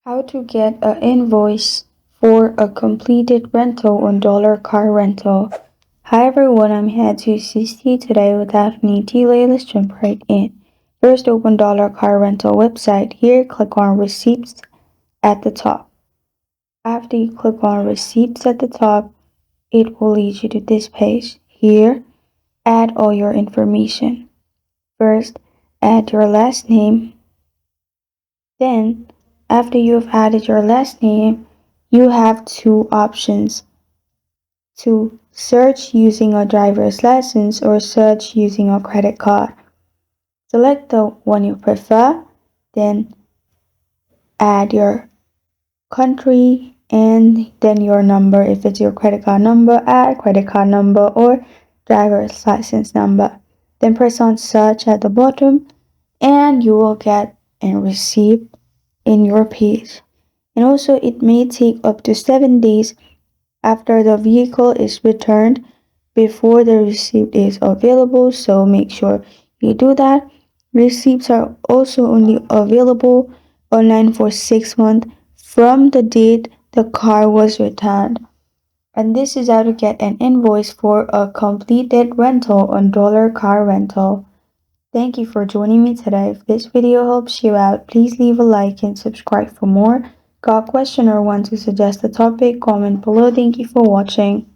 How to get an invoice for a completed rental on Dollar Car Rental. Hi everyone, I'm here to assist you today without any delay. Let's jump right in. First, open Dollar Car Rental website. Here, click on Receipts at the top. After you click on Receipts at the top, it will lead you to this page. Here, add all your information. First, add your last name. Then, after you've added your last name, you have two options: to search using a driver's license or search using a credit card. Select the one you prefer, then add your country and then your number. If it's your credit card number, add credit card number or driver's license number. Then press on search at the bottom and you will get a receipt in your page. And also it may take up to 7 days after the vehicle is returned before the receipt is available, so make sure you do that. Receipts are also only available online for 6 months from the date the car was returned. And this is how to get an invoice for a completed rental on Dollar Car Rental. Thank you for joining me today. If this video helps you out, please leave a like and subscribe for more. Got a question or want to suggest a topic? Comment below. Thank you for watching.